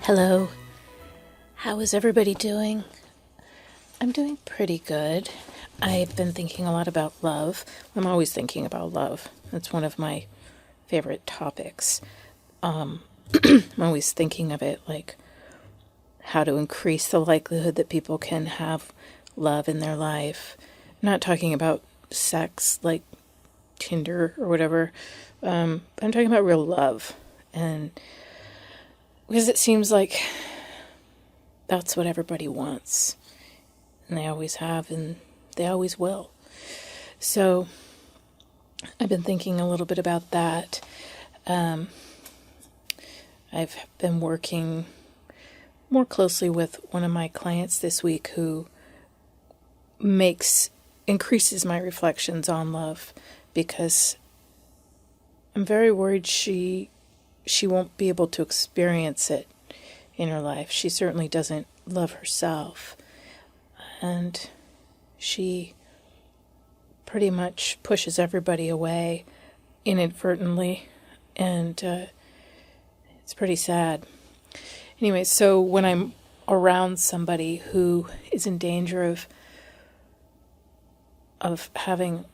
Hello. How is everybody doing? I'm doing pretty good. I've been thinking a lot about love. I'm always thinking about love. It's one of my favorite topics. I'm always thinking of it like how to increase the likelihood that people can have love in their life. I'm not talking about sex like Tinder or whatever. I'm talking about real love. And because it seems like that's what everybody wants. And they always have, and they always will. So I've been thinking a little bit about that. I've been working more closely with one of my clients this week who increases my reflections on love, because I'm very worried she won't be able to experience it in her life. She certainly doesn't love herself. And she pretty much pushes everybody away inadvertently. And it's pretty sad. Anyway, so when I'm around somebody who is in danger of having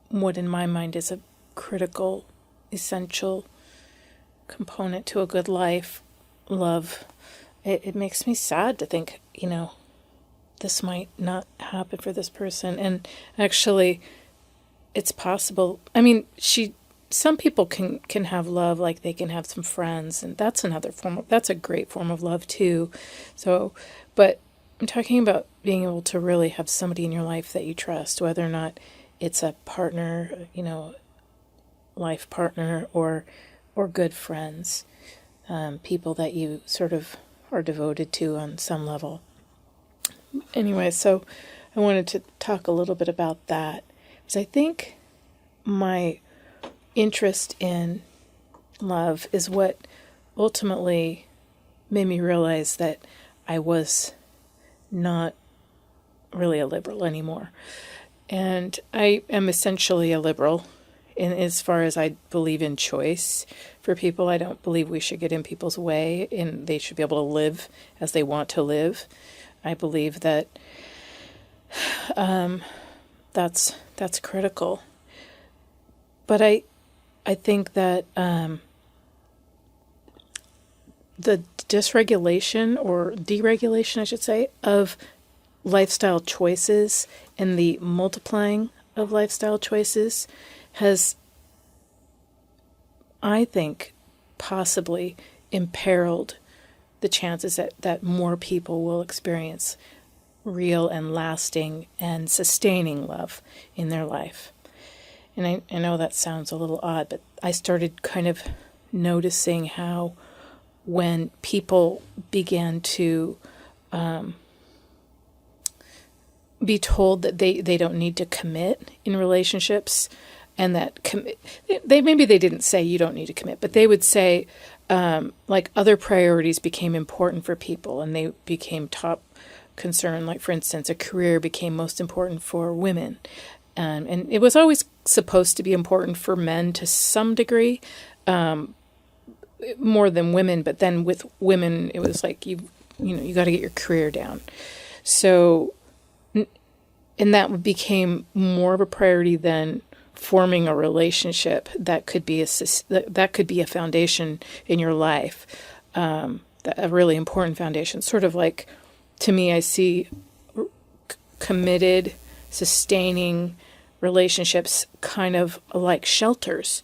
what in my mind is a critical, essential component to a good life, love, it makes me sad to think, this might not happen for this person. And actually, it's possible. I mean, some people can have love, like they can have some friends, and that's a great form of love too. So, but I'm talking about being able to really have somebody in your life that you trust, whether or not it's a partner, life partner, or good friends, people that you sort of are devoted to on some level. Anyway, so I wanted to talk a little bit about that, because I think my interest in love is what ultimately made me realize that I was not really a liberal anymore. And I am essentially a liberal in as far as I believe in choice for people. I don't believe we should get in people's way, and they should be able to live as they want to live. I believe that that's critical. But I think that the dysregulation, or deregulation, I should say, of lifestyle choices and the multiplying of lifestyle choices has, I think, possibly imperiled the chances that more people will experience real and lasting and sustaining love in their life. And I know that sounds a little odd, but I started kind of noticing how when people began to be told that they don't need to commit in relationships, and that maybe they didn't say you don't need to commit, but they would say like other priorities became important for people, and they became top concern. Like, for instance, a career became most important for women. And it was always supposed to be important for men to some degree, more than women. But then with women, it was like, you got to get your career down. So, and that became more of a priority than forming a relationship that could be a foundation in your life, a really important foundation. Sort of like, to me, I see committed, sustaining relationships kind of like shelters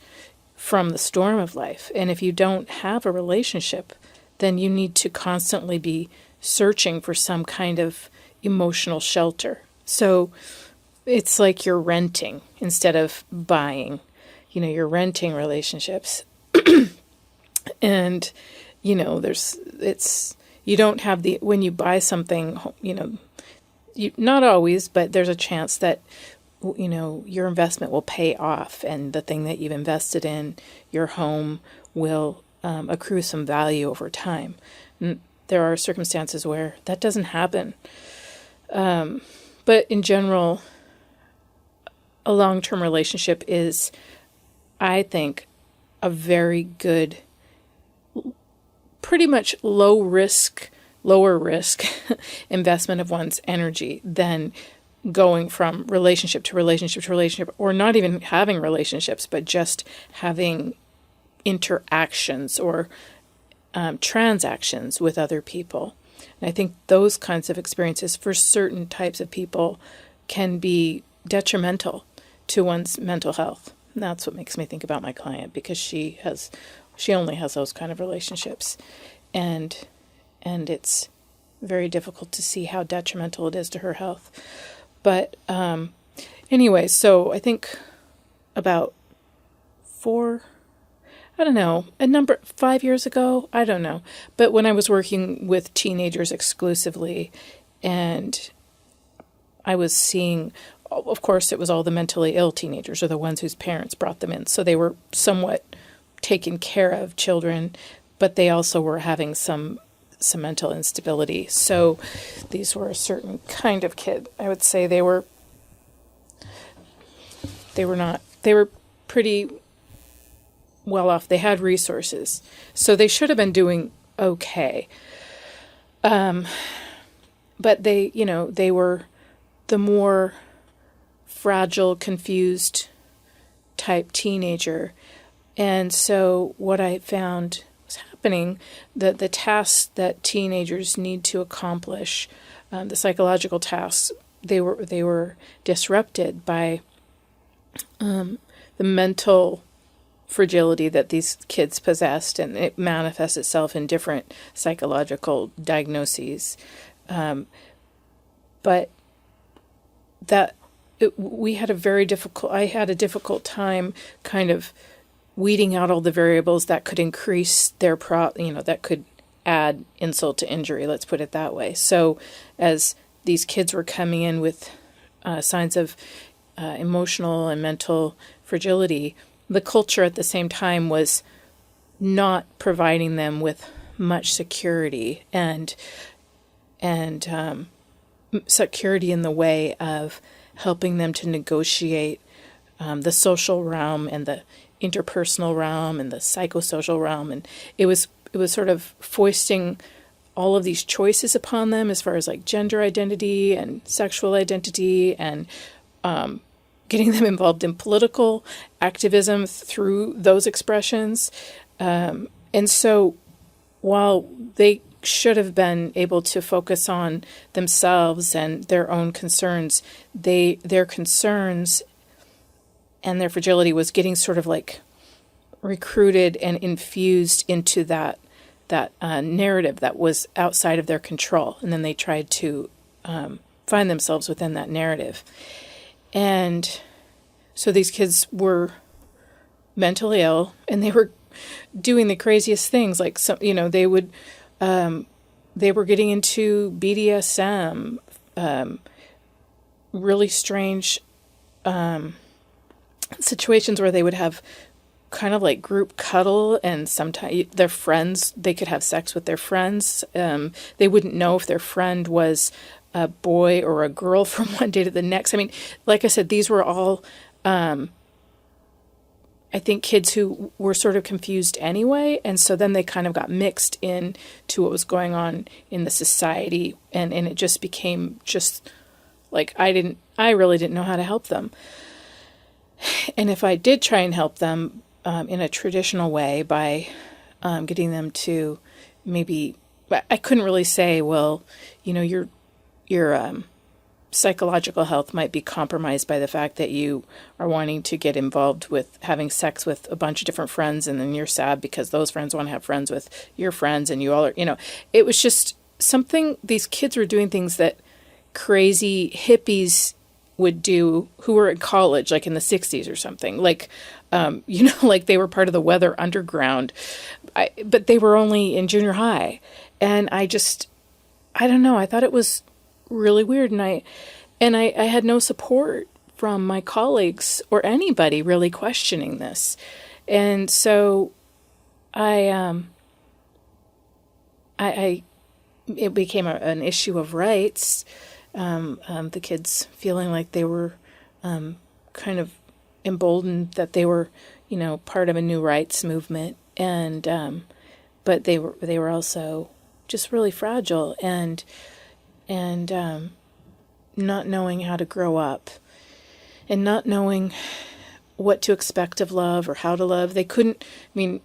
from the storm of life. And if you don't have a relationship, then you need to constantly be searching for some kind of emotional shelter. So it's like you're renting instead of buying. You're renting relationships. And, you don't have when you buy something, not always, but there's a chance that, your investment will pay off, and the thing that you've invested in, your home, will accrue some value over time. And there are circumstances where that doesn't happen. But in general, a long-term relationship is, I think, a very good pretty much lower risk investment of one's energy than going from relationship to relationship to relationship, or not even having relationships, but just having interactions or transactions with other people. And I think those kinds of experiences for certain types of people can be detrimental to one's mental health. And that's what makes me think about my client, because she only has those kind of relationships, and it's very difficult to see how detrimental it is to her health. But anyway, so I think about 5 years ago, I don't know. But when I was working with teenagers exclusively, and I was seeing, of course, it was all the mentally ill teenagers, or the ones whose parents brought them in. So they were somewhat taken care of children, but they also were having some mental instability. So these were a certain kind of kid. I would say they were pretty well off. They had resources. So they should have been doing okay. But they were the more fragile, confused type teenager. And so what I found was happening, that the tasks that teenagers need to accomplish, the psychological tasks, they were disrupted by the mental fragility that these kids possessed, and it manifests itself in different psychological diagnoses. But I had a difficult time kind of weeding out all the variables that could increase their that could add insult to injury, let's put it that way. So as these kids were coming in with signs of emotional and mental fragility, the culture at the same time was not providing them with much security and security in the way of helping them to negotiate the social realm and the interpersonal realm and the psychosocial realm. And it was sort of foisting all of these choices upon them as far as like gender identity and sexual identity, and getting them involved in political activism through those expressions. And so while they should have been able to focus on themselves and their own concerns, their concerns and their fragility was getting sort of like recruited and infused into that narrative that was outside of their control. And then they tried to find themselves within that narrative. And so these kids were mentally ill, and they were doing the craziest things. Like they were getting into BDSM, really strange situations where they would have kind of like group cuddle, and sometimes their friends, they could have sex with their friends. They wouldn't know if their friend was a boy or a girl from one day to the next. I mean, like I said, these were all, I think, kids who were sort of confused anyway. And so then they kind of got mixed in to what was going on in the society. And it just became just like, I really didn't know how to help them. And if I did try and help them in a traditional way by getting them to maybe, I couldn't really say, well, your psychological health might be compromised by the fact that you are wanting to get involved with having sex with a bunch of different friends, and then you're sad because those friends want to have friends with your friends, and you all are, it was just something. These kids were doing things that crazy hippies would do who were in college, like in the 60s or something, like, like they were part of the Weather Underground, but they were only in junior high. And I don't know, I thought it was really weird. And I had no support from my colleagues or anybody really questioning this. And so it became an issue of rights. The kids feeling like they were kind of emboldened that they were, part of a new rights movement. And but they were also just really fragile and not knowing how to grow up and not knowing what to expect of love or how to love. They couldn't, I mean,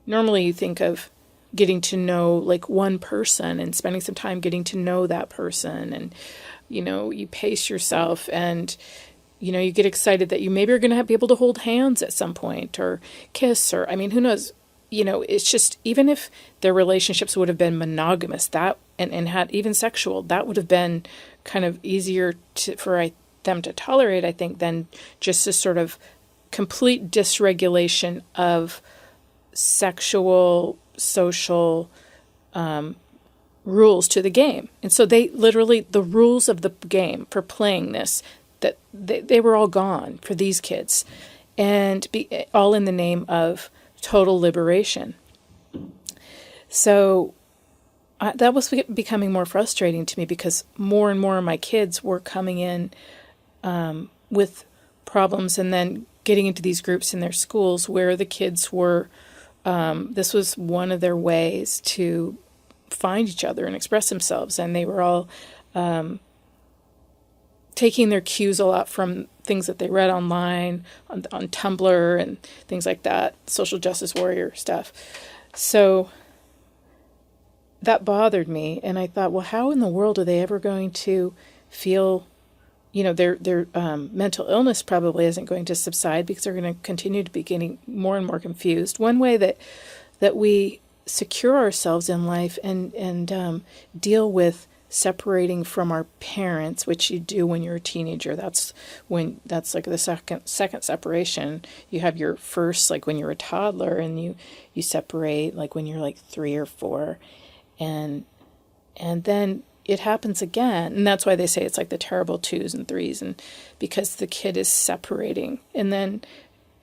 normally you think of getting to know like one person and spending some time getting to know that person, and you pace yourself, and you get excited that you maybe are going to be able to hold hands at some point or kiss, or I mean, who knows. It's just, even if their relationships would have been monogamous, that and had even sexual, that would have been kind of easier for them to tolerate, I think, than just this sort of complete dysregulation of sexual, social rules to the game. And so they literally, the rules of the game for playing this, that they were all gone for these kids, and all in the name of total liberation. So that was becoming more frustrating to me, because more and more of my kids were coming in with problems, and then getting into these groups in their schools where the kids were, this was one of their ways to find each other and express themselves. And they were all taking their cues a lot from things that they read online, on Tumblr and things like that, social justice warrior stuff. So that bothered me, and I thought, well, how in the world are they ever going to feel, their mental illness probably isn't going to subside, because they're going to continue to be getting more and more confused. One way that we secure ourselves in life and deal with separating from our parents, which you do when you're a teenager. That's like the second separation. You have your first, like when you're a toddler, and you separate like when you're like 3 or 4, and then it happens again. And that's why they say it's like the terrible 2s and 3s, and because the kid is separating. And then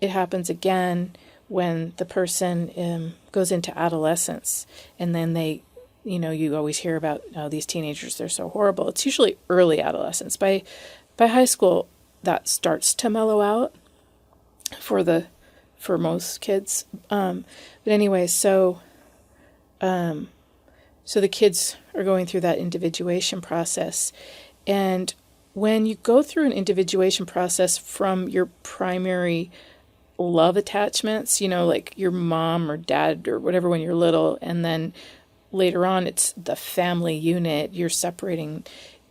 it happens again when the person goes into adolescence, and then they, you always hear about, these teenagers, they're so horrible. It's usually early adolescence. By high school, that starts to mellow out for most kids. But anyway, so the kids are going through that individuation process. And when you go through an individuation process from your primary love attachments, like your mom or dad or whatever when you're little, and then later on it's the family unit, you're separating,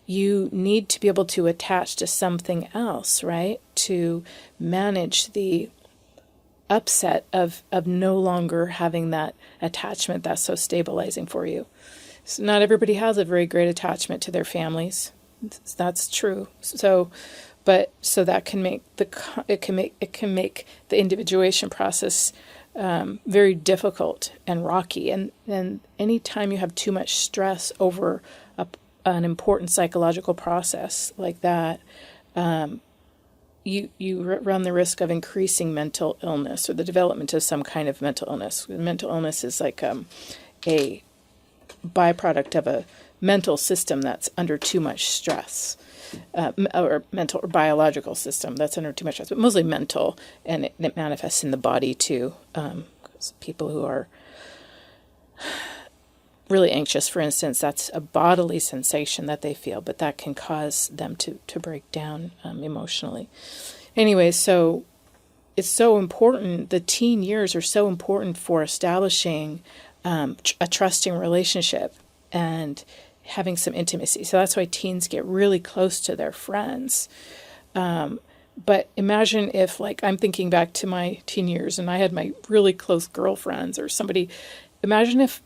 you need to be able to attach to something else, right? To manage the upset of no longer having that attachment that's so stabilizing for you. So not everybody has a very great attachment to their families. That's true. So that can make it can make the individuation process very difficult and rocky. And anytime you have too much stress over an important psychological process like that, you run the risk of increasing mental illness, or the development of some kind of mental illness. Mental illness is like a byproduct of a mental system that's under too much stress, or mental or biological system that's under too much stress, but mostly mental, and it manifests in the body too. People who are really anxious, for instance, that's a bodily sensation that they feel, but that can cause them to break down emotionally. Anyway, so it's so important. The teen years are so important for establishing a trusting relationship and having some intimacy. So that's why teens get really close to their friends. But imagine if, like, I'm thinking back to my teen years and I had my really close girlfriends or somebody. Imagine if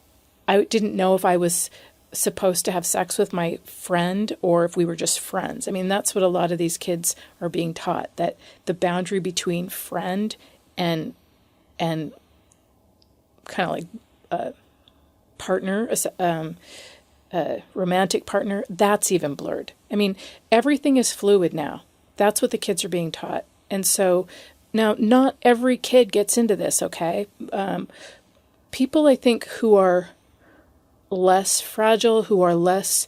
I didn't know if I was supposed to have sex with my friend or if we were just friends. I mean, that's what a lot of these kids are being taught, that the boundary between friend and kind of like partner, romantic partner, that's even blurred. I mean, everything is fluid now. That's what the kids are being taught. And so now not every kid gets into this, okay? People, I think, who are less fragile, who are less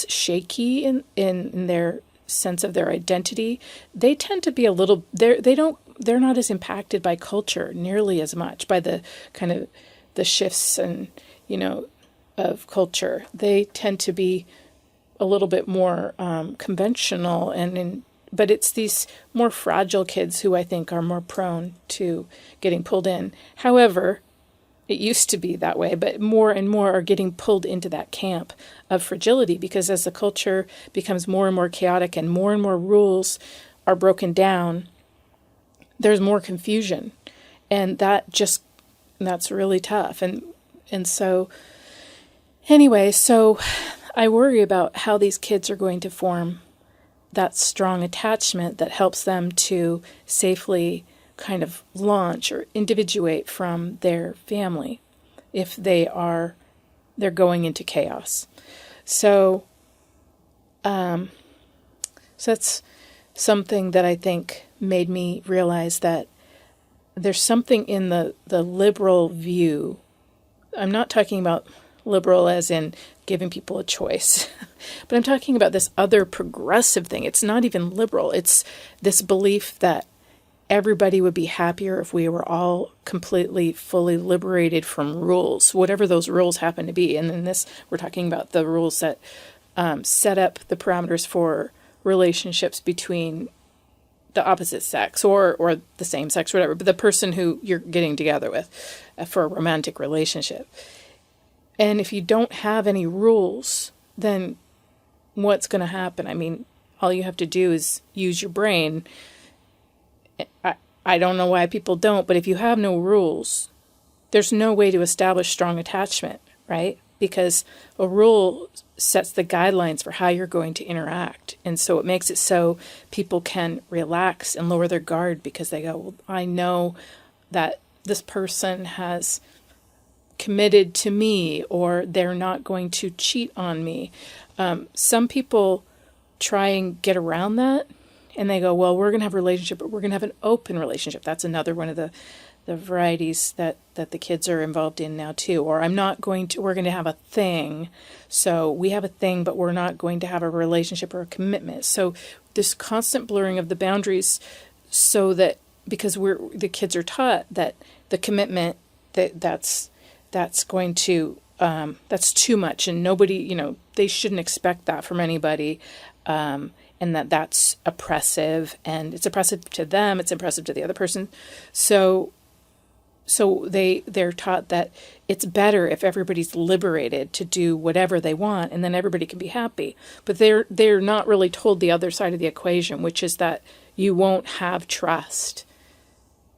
shaky in their sense of their identity, they tend to be a little, they don't they're not as impacted by culture nearly as much, by the kind of the shifts and, of culture. They tend to be a little bit more conventional, but it's these more fragile kids who I think are more prone to getting pulled in. However, it used to be that way, but more and more are getting pulled into that camp of fragility, because as the culture becomes more and more chaotic and more rules are broken down, there's more confusion. And that's really tough. And so anyway, so I worry about how these kids are going to form that strong attachment that helps them to safely kind of launch or individuate from their family if they're going into chaos. So that's something that I think made me realize that there's something in the liberal view. I'm not talking about liberal as in giving people a choice, but I'm talking about this other progressive thing. It's not even liberal. It's this belief that everybody would be happier if we were all completely, fully liberated from rules, whatever those rules happen to be. And in this, we're talking about the rules that set up the parameters for relationships between the opposite sex or the same sex, whatever, but the person who you're getting together with for a romantic relationship. And if you don't have any rules, then what's going to happen? I mean, all you have to do is use your brain. I don't know why people don't, but if you have no rules, there's no way to establish strong attachment, right? Because a rule sets the guidelines for how you're going to interact. And so it makes it so people can relax and lower their guard because they go, well, I know that this person has committed to me, or they're not going to cheat on me. Some people try and get around that, and they go, well, we're going to have a relationship, but we're going to have an open relationship. That's another one of the varieties that the kids are involved in now too. Or we're going to have a thing. So we have a thing, but we're not going to have a relationship or a commitment. So this constant blurring of the boundaries, so that because the kids are taught that the commitment that's going to that's too much, and nobody, they shouldn't expect that from anybody. And that's oppressive, and it's oppressive to them, it's oppressive to the other person. So they're taught that it's better if everybody's liberated to do whatever they want, and then everybody can be happy. But they're not really told the other side of the equation, which is that you won't have trust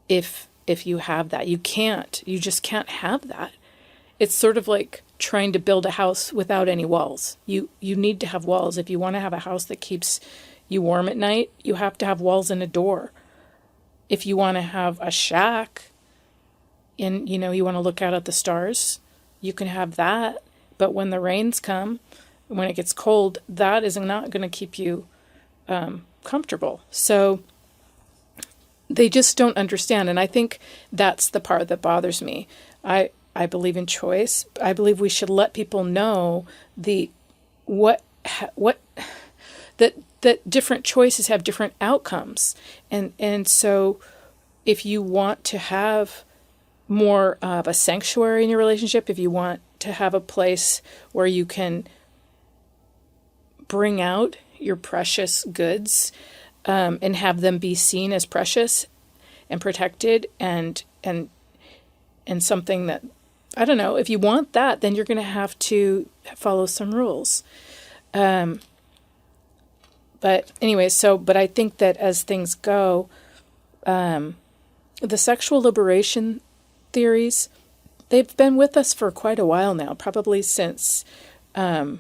if you have that. You just can't have that. It's sort of like trying to build a house without any walls. You need to have walls. If you want to have a house that keeps you warm at night, you have to have walls and a door. If you want to have a shack and, you want to look out at the stars, you can have that. But when the rains come, when it gets cold, that is not going to keep you comfortable. So they just don't understand. And I think that's the part that bothers me. I believe in choice. I believe we should let people know that different choices have different outcomes. And so if you want to have more of a sanctuary in your relationship, if you want to have a place where you can bring out your precious goods and have them be seen as precious and protected and something that, I don't know, if you want that, then you're going to have to follow some rules. But anyway, but I think that as things go, the sexual liberation theories, they've been with us for quite a while now, probably since, I've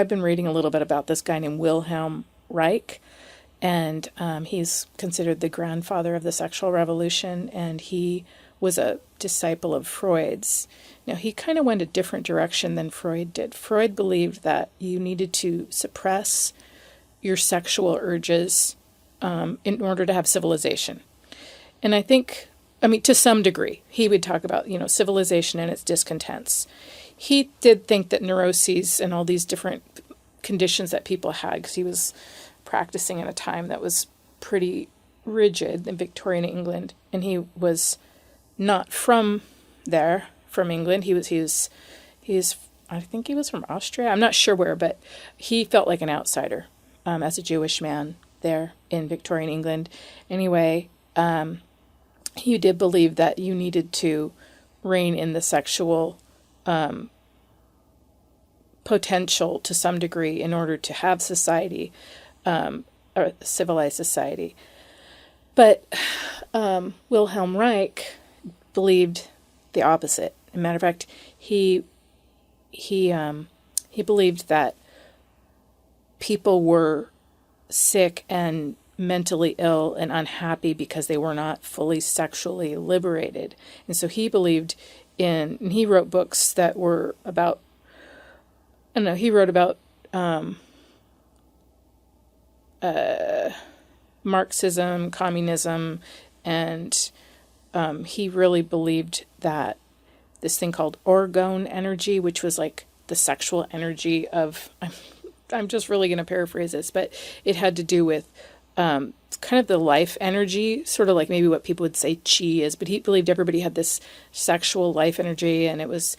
been reading a little bit about this guy named Wilhelm Reich, and he's considered the grandfather of the sexual revolution, and he was a disciple of Freud's. Now, he kind of went a different direction than Freud did. Freud believed that you needed to suppress your sexual urges in order to have civilization. And I think, to some degree, he would talk about, civilization and its discontents. He did think that neuroses and all these different conditions that people had, because he was practicing in a time that was pretty rigid in Victorian England, and he was not from England. He's I think he was from Austria. I'm not sure where, but he felt like an outsider as a Jewish man there in Victorian England. Anyway, he did believe that you needed to rein in the sexual potential to some degree in order to have society, or civilized society. But Wilhelm Reich believed the opposite. As a matter of fact, he believed that people were sick and mentally ill and unhappy because they were not fully sexually liberated. And so he believed and he wrote books that were about, he wrote about Marxism, communism, and he really believed that this thing called orgone energy, which was like the sexual energy of, I'm just really going to paraphrase this, but it had to do with kind of the life energy, sort of like maybe what people would say chi is, but he believed everybody had this sexual life energy, and it was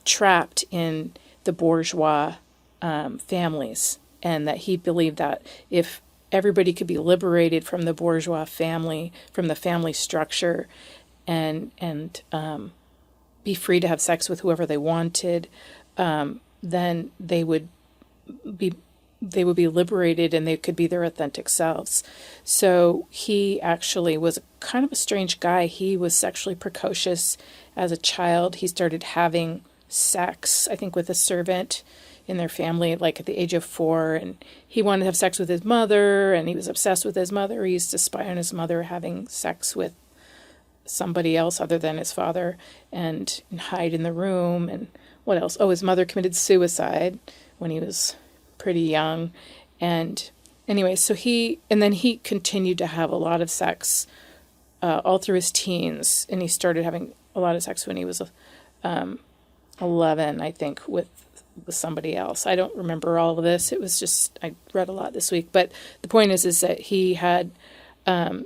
trapped in the bourgeois families, and that he believed that if everybody could be liberated from the bourgeois family, from the family structure, and be free to have sex with whoever they wanted, then they would be liberated and they could be their authentic selves. So he actually was kind of a strange guy. He was sexually precocious as a child. He started having sex, I think, with a servant in their family, like at the age of 4, and he wanted to have sex with his mother, and he was obsessed with his mother. He used to spy on his mother having sex with somebody else other than his father, and hide in the room. And what else? Oh, his mother committed suicide when he was pretty young. And anyway, so he continued to have a lot of sex all through his teens, and he started having a lot of sex when he was 11, I think, with somebody else. I don't remember all of this. It was just, I read a lot this week. But the point is that he had I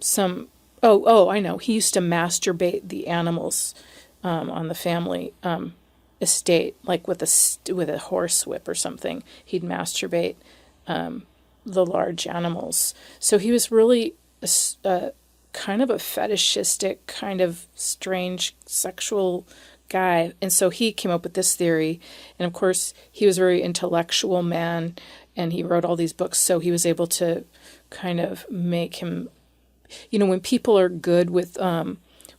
know. He used to masturbate the animals on the family estate, like with a horse whip or something. He'd masturbate the large animals. So he was really kind of a fetishistic, kind of strange sexual guy. And so he came up with this theory. And of course, he was a very intellectual man, and he wrote all these books. So he was able to kind of make him, when people are good with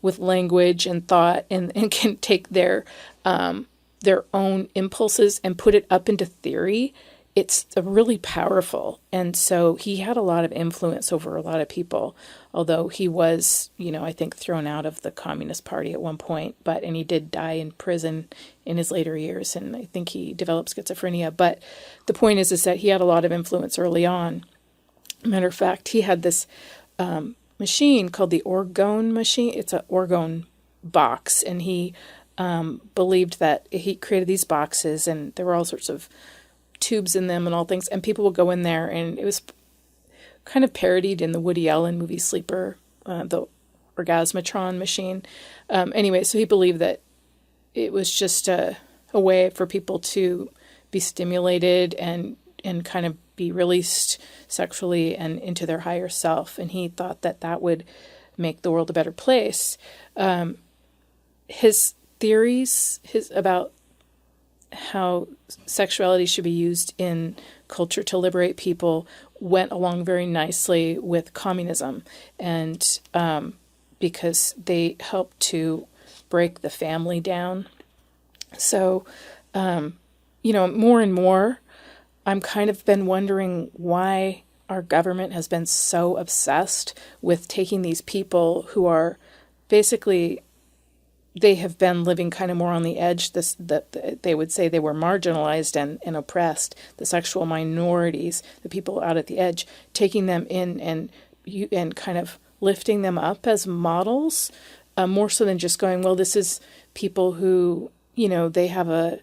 language and thought, and can take their own impulses and put it up into theory, it's really powerful. And so he had a lot of influence over a lot of people, although he was, I think, thrown out of the Communist Party at one point, and he did die in prison in his later years, and I think he developed schizophrenia. But the point is that he had a lot of influence early on. Matter of fact, he had this machine called the orgone machine. It's an orgone box, and he believed that he created these boxes, and there were all sorts of tubes in them and all things, and people would go in there, and it was kind of parodied in the Woody Allen movie Sleeper, the orgasmatron machine. Anyway, so he believed that it was just a way for people to be stimulated and kind of be released sexually and into their higher self, and he thought that would make the world a better place. His theories about how sexuality should be used in culture to liberate people went along very nicely with communism, and because they helped to break the family down. So, more and more, I'm kind of been wondering why our government has been so obsessed with taking these people who are basically, they have been living kind of more on the edge, that they would say they were marginalized and oppressed, the sexual minorities, the people out at the edge, taking them in and kind of lifting them up as models, more so than just going, well, this is people who, they have a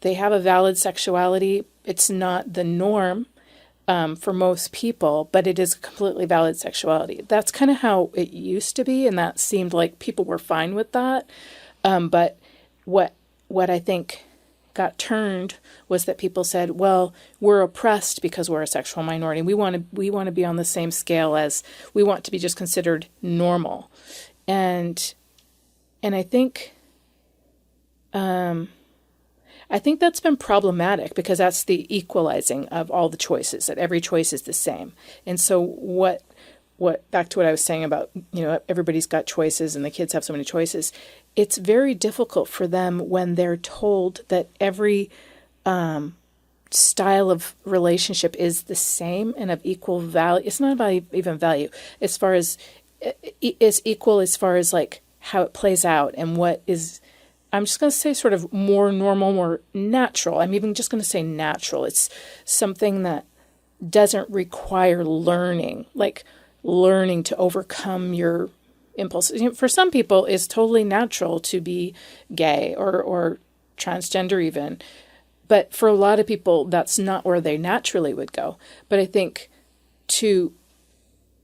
valid sexuality. It's not the norm, for most people, but it is a completely valid sexuality. That's kind of how it used to be, and that seemed like people were fine with that. But what I think got turned was that people said, well, we're oppressed because we're a sexual minority. We want to be on the same scale as, we want to be just considered normal. And I think that's been problematic, because that's the equalizing of all the choices, that every choice is the same. And so what back to what I was saying about, everybody's got choices and the kids have so many choices. It's very difficult for them when they're told that every style of relationship is the same and of equal value. It's not about even value, as far as it's equal as far as like how it plays out and what is, I'm just going to say sort of more normal, more natural. I'm even just going to say natural. It's something that doesn't require learning, like learning to overcome your impulses. For some people, it's totally natural to be gay or transgender even. But for a lot of people, that's not where they naturally would go. But I think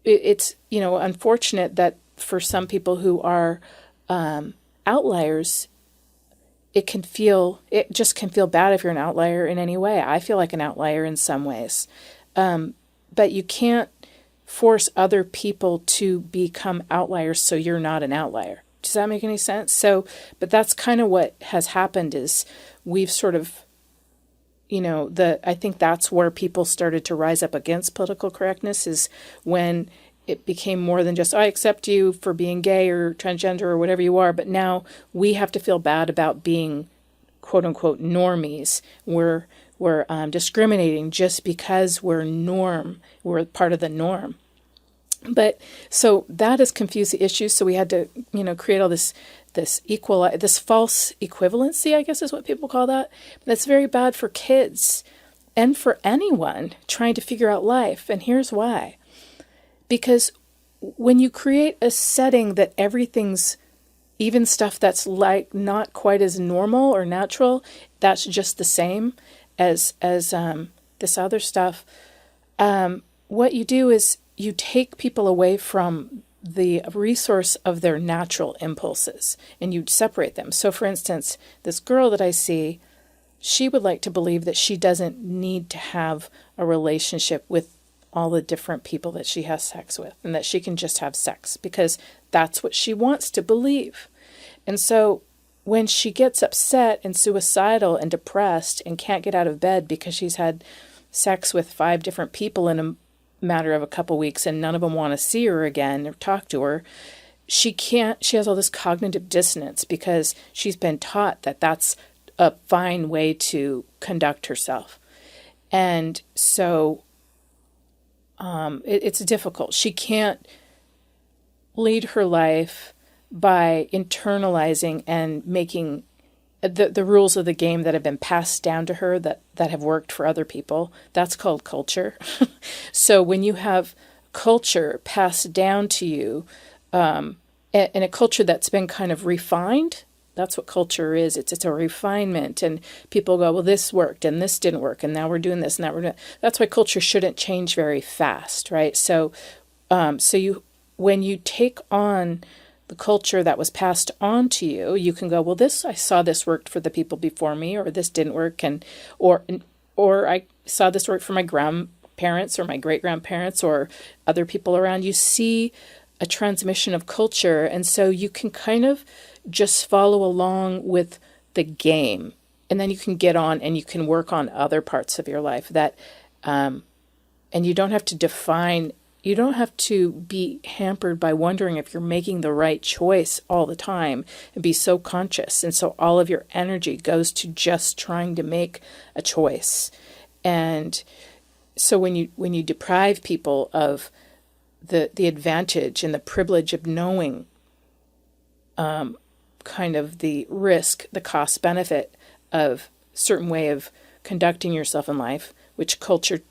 it's unfortunate that for some people who are outliers, it just can feel bad if you're an outlier in any way. I feel like an outlier in some ways. But you can't force other people to become outliers so you're not an outlier. Does that make any sense? But that's kind of what has happened, is we've sort of, I think that's where people started to rise up against political correctness, is when it became more than just, I accept you for being gay or transgender or whatever you are, but now we have to feel bad about being quote unquote normies. We're discriminating just because we're part of the norm. But so that has confused the issue. So we had to, create all this false equivalency, I guess is what people call that. But that's very bad for kids and for anyone trying to figure out life. And here's why. Because when you create a setting that everything's, even stuff that's like not quite as normal or natural, that's just the same as this other stuff, what you do is you take people away from the resource of their natural impulses and you separate them. So for instance, this girl that I see, she would like to believe that she doesn't need to have a relationship with all the different people that she has sex with, and that she can just have sex because that's what she wants to believe. And so when she gets upset and suicidal and depressed and can't get out of bed because she's had sex with 5 different people in a matter of a couple weeks and none of them want to see her again or talk to her, she has all this cognitive dissonance because she's been taught that that's a fine way to conduct herself. And so it's difficult. She can't lead her life by internalizing and making the rules of the game that have been passed down to her that have worked for other people. That's called culture. So when you have culture passed down to you, and a culture that's been kind of refined, that's what culture is. It's a refinement, and people go, well, this worked and this didn't work, and now we're doing this and that we're doing. That's why culture shouldn't change very fast, right? So, when you take on the culture that was passed on to you, you can go, well, I saw this worked for the people before me, or this didn't work, or I saw this work for my grandparents or my great grandparents or other people around. You see a transmission of culture, and so you can kind of just follow along with the game, and then you can get on and you can work on other parts of your life that, and you don't have to be hampered by wondering if you're making the right choice all the time and be so conscious. And so all of your energy goes to just trying to make a choice. And so when you deprive people of the advantage and the privilege of knowing kind of the risk, the cost benefit of a certain way of conducting yourself in life, which culture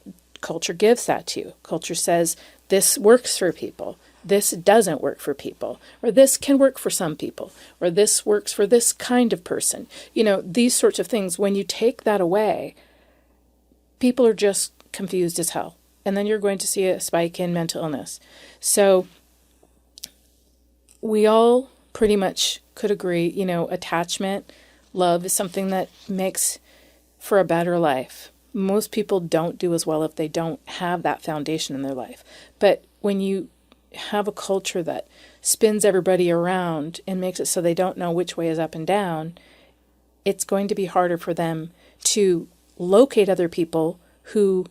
gives that to you. Culture says this works for people, this doesn't work for people, or this can work for some people, or this works for this kind of person. These sorts of things. When you take that away, people are just confused as hell. and then you're going to see a spike in mental illness. So we all pretty much could agree, attachment, love is something that makes for a better life. Most people don't do as well if they don't have that foundation in their life. But when you have a culture that spins everybody around and makes it so they don't know which way is up and down, it's going to be harder for them to locate other people who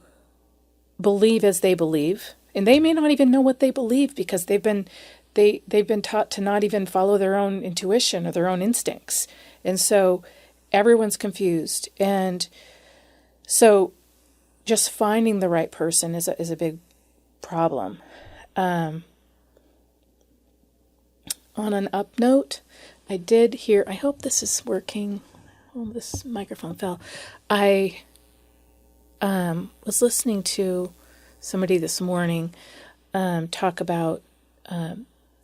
believe as they believe. And they may not even know what they believe because they've been taught to not even follow their own intuition or their own instincts. And so everyone's confused. And so just finding the right person is a big problem. On an up note, I did hear, I hope this is working. Oh, this microphone fell. I was listening to somebody this morning talk about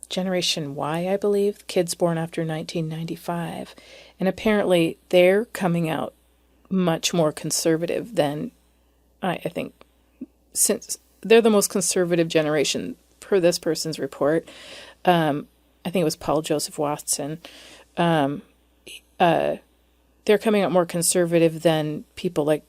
Generation Y, I believe, kids born after 1995. And apparently they're coming out much more conservative than I think, since they're the most conservative generation per this person's report. I think it was Paul Joseph Watson. They're coming out more conservative than people like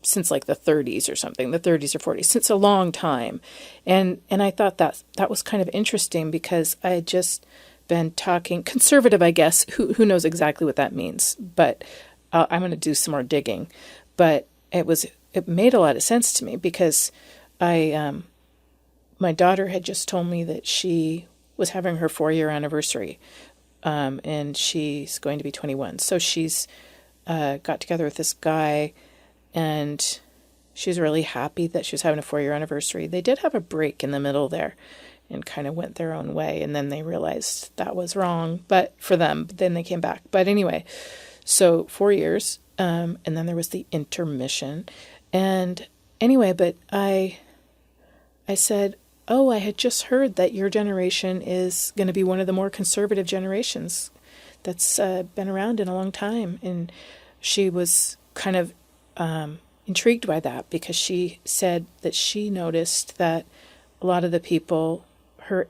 since like the 30s or something, the 30s or 40s, since a long time. And I thought that was kind of interesting because I had just been talking conservative, I guess, who knows exactly what that means, but I'm going to do some more digging. But it made a lot of sense to me because my daughter had just told me that she was having her 4-year anniversary, and she's going to be 21. So she's got together with this guy, and she's really happy that she was having a 4-year anniversary. They did have a break in the middle there and kind of went their own way, and then they realized that was wrong, but for them, but then they came back. But anyway, so 4 years, and then there was the intermission. And anyway, but I said, oh, I had just heard that your generation is going to be one of the more conservative generations that's been around in a long time. And she was kind of intrigued by that because she said that she noticed that a lot of the people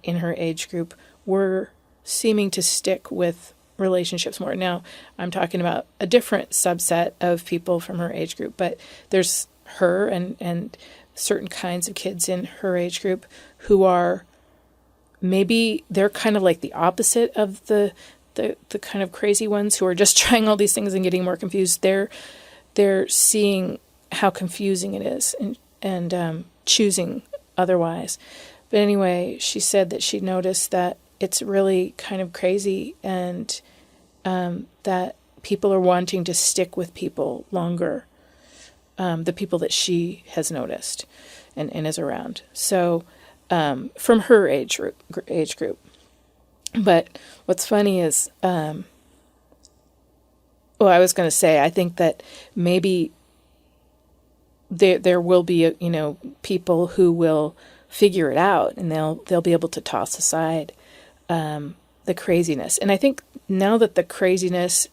in her age group were seeming to stick with relationships more. Now, I'm talking about a different subset of people from her age group, but there's her and certain kinds of kids in her age group who are maybe they're kind of like the opposite of the kind of crazy ones who are just trying all these things and getting more confused. They're seeing how confusing it is and choosing otherwise. But anyway, she said that she noticed that it's really kind of crazy and that people are wanting to stick with people longer, the people that she has noticed and is around. So from her age group. But what's funny is, I was going to say, I think that maybe there will be, people who will figure it out and they'll be able to toss aside the craziness. And I think now that the craziness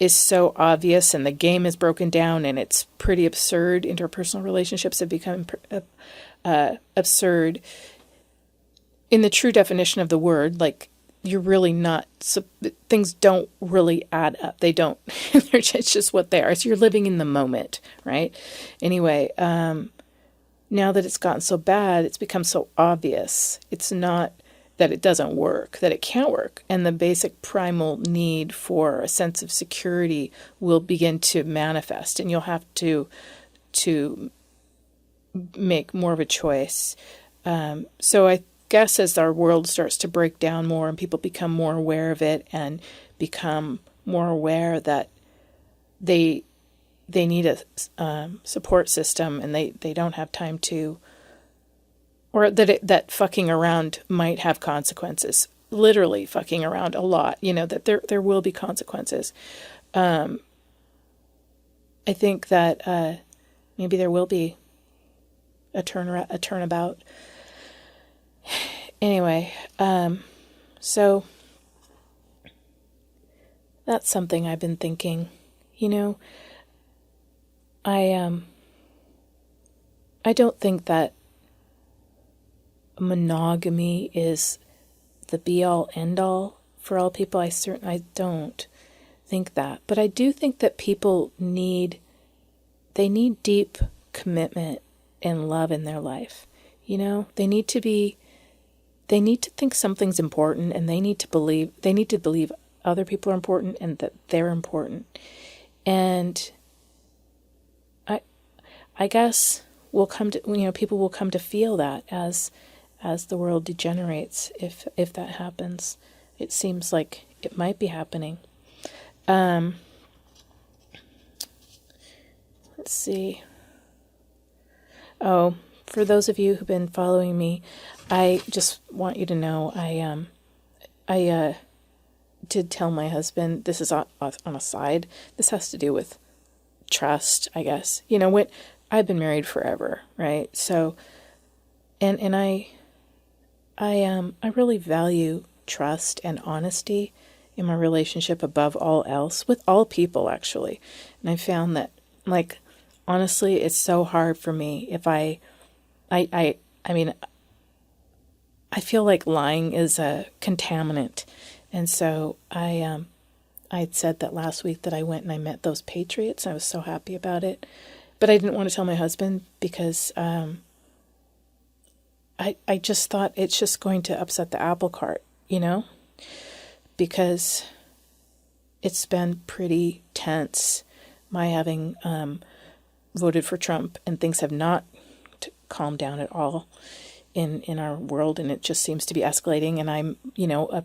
is so obvious and the game is broken down and it's pretty absurd, interpersonal relationships have become absurd in the true definition of the word. Like, you're really not, things don't really add up. They don't, it's just what they are. So you're living in the moment, right? Anyway, now that it's gotten so bad, it's become so obvious. It's not that it doesn't work, that it can't work. And the basic primal need for a sense of security will begin to manifest, and you'll have to make more of a choice. So I guess as our world starts to break down more and people become more aware of it and become more aware that they need a support system and they don't have time to, or that fucking around might have consequences, literally fucking around a lot, that there will be consequences. I think that maybe there will be a turnabout. Anyway, so that's something I've been thinking. I don't think that monogamy is the be-all, end-all for all people. I don't think that. But I do think that people need deep commitment and love in their life. You know, they need to think something's important, and they need to believe other people are important and that they're important. And I guess people will come to feel that as the world degenerates, if that happens. It seems like it might be happening. Let's see. Oh, for those of you who've been following me, I just want you to know I did tell my husband, this is on a side, this has to do with trust, I guess. You know, when I've been married forever, right? So, and I really value trust and honesty in my relationship above all else, with all people, actually. And I found that, like, honestly, it's so hard for me if I mean, I feel like lying is a contaminant. And so I'd said that last week that I went and I met those patriots. I was so happy about it. But I didn't want to tell my husband because I just thought it's just going to upset the apple cart, you know? Because it's been pretty tense, my having voted for Trump, and things have not calmed down at all in our world, and it just seems to be escalating, and I'm, a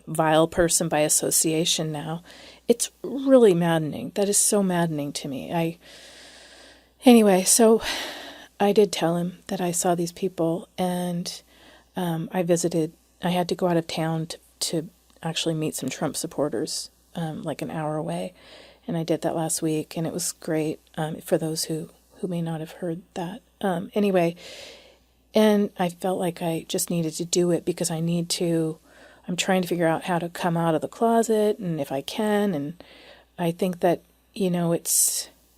vile person by association now. It's really maddening. That is so maddening to me. Anyway, so I did tell him that I saw these people, and I had to go out of town to actually meet some Trump supporters, like an hour away, and I did that last week, and it was great, for those who may not have heard that. Anyway, and I felt like I just needed to do it because I'm trying to figure out how to come out of the closet, and if I can, and I think that,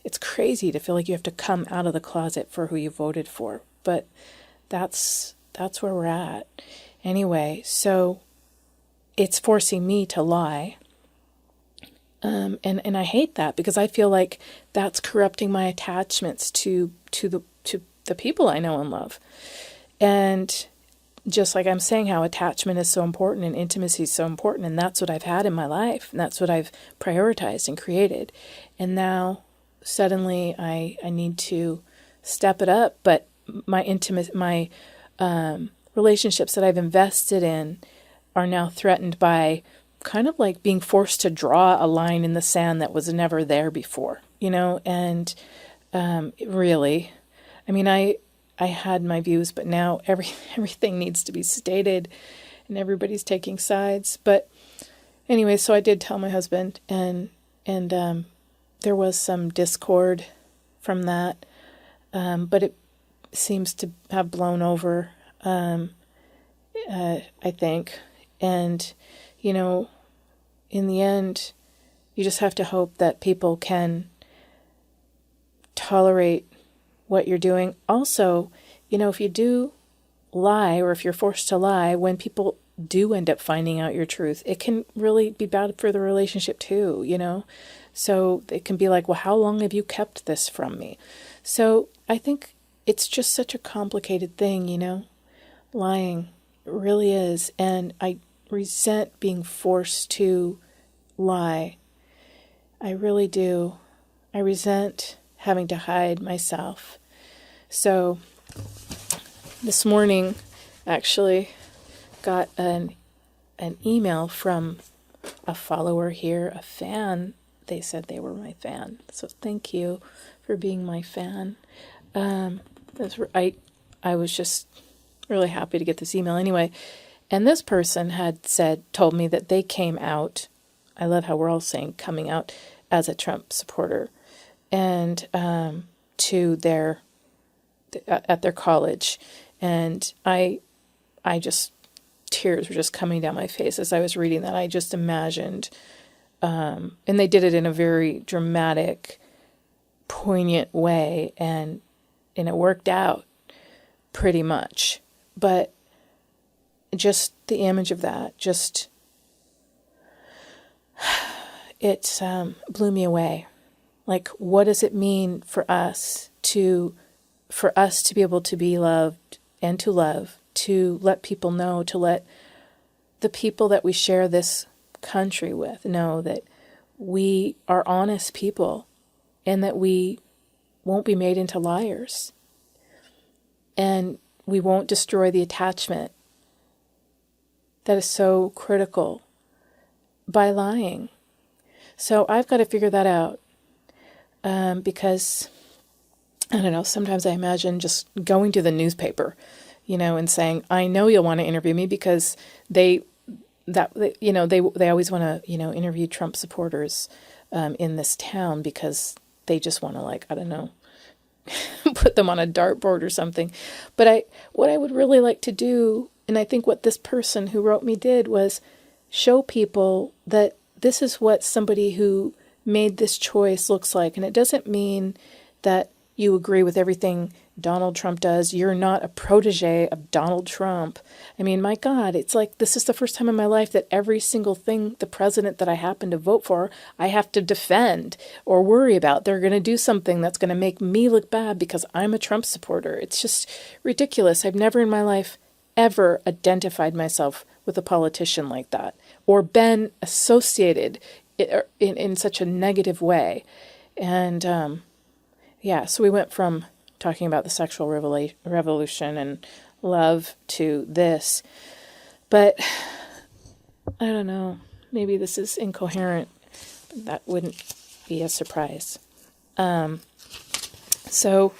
it's crazy to feel like you have to come out of the closet for who you voted for, but that's where we're at. Anyway, so it's forcing me to lie, and I hate that because I feel like that's corrupting my attachments to the people I know and love. And just like I'm saying how attachment is so important and intimacy is so important, and that's what I've had in my life, and that's what I've prioritized and created. And now suddenly I need to step it up, but my relationships that I've invested in are now threatened by kind of like being forced to draw a line in the sand that was never there before, and really, I mean, I had my views, but now everything needs to be stated, and everybody's taking sides. But anyway, so I did tell my husband, and there was some discord from that, but it seems to have blown over, I think. And, in the end, you just have to hope that people can tolerate what you're doing. Also, if you do lie, or if you're forced to lie, when people do end up finding out your truth, it can really be bad for the relationship too, So it can be like, well, how long have you kept this from me? So I think it's just such a complicated thing, lying really is. And I resent being forced to lie. I really do. I resent having to hide myself. So this morning, actually, got an email from a follower here, a fan. They said they were my fan. So thank you for being my fan. I was just really happy to get this email anyway. And this person had told me that they came out. I love how we're all saying coming out as a Trump supporter, and at their college. And I just, tears were just coming down my face as I was reading that. I just imagined, and they did it in a very dramatic, poignant way, and and it worked out pretty much. But just the image of that, it blew me away. Like, what does it mean for us to be able to be loved and to love, to let people know, to let the people that we share this country with know that we are honest people and that we won't be made into liars and we won't destroy the attachment that is so critical by lying. So I've got to figure that out because, I don't know, sometimes I imagine just going to the newspaper, and saying, I know you'll want to interview me because they always want to, interview Trump supporters in this town because they just want to, like, I don't know, put them on a dartboard or something. But what I would really like to do, and I think what this person who wrote me did, was show people that this is what somebody who made this choice looks like. And it doesn't mean that you agree with everything Donald Trump does. You're not a protege of Donald Trump. I mean, my God, it's like this is the first time in my life that every single thing, the president that I happen to vote for, I have to defend or worry about. They're going to do something that's going to make me look bad because I'm a Trump supporter. It's just ridiculous. I've never in my life ever identified myself with a politician like that or been associated in such a negative way. And so we went from talking about the sexual revolution and love to this. But I don't know, maybe this is incoherent. That wouldn't be a surprise. So